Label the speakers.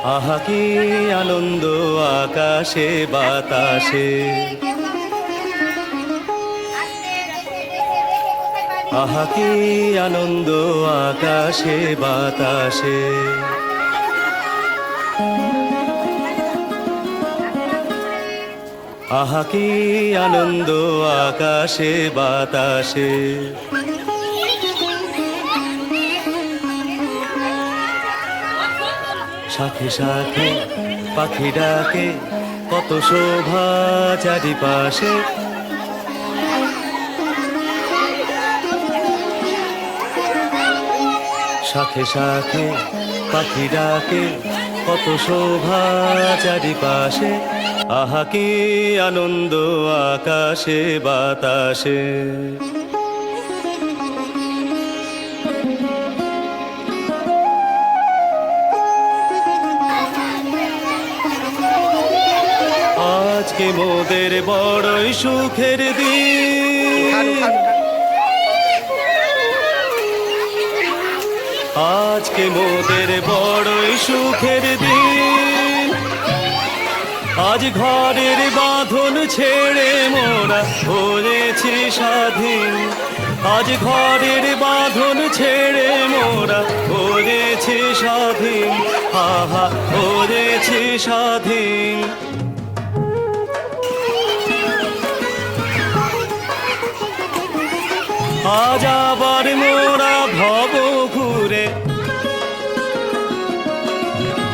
Speaker 1: আহা কি আনন্দ আকাশে বাতাসে, আহা কি আনন্দ আকাশে বাতাসে। আহা কি আনন্দ আকাশে বাতাসে। শাখে শাখে পাখি ডাকে, কত শোভা চারিপাশে। শাখে শাখে পাখি ডাকে, কত শোভা চারিপাশে। আহা কি আনন্দ আকাশে বাতাসে। আজকে মোদের বড়ই সুখের দিন, আজকে মোদের বড়ই সুখের দিন। আজ ঘরের বাঁধন ছেড়ে মোরা হয়েছি স্বাধীন, আজ ঘরের বাঁধন ছেড়ে মোরা হয়েছি স্বাধীন। আহা হয়েছি স্বাধীন। আজ আবার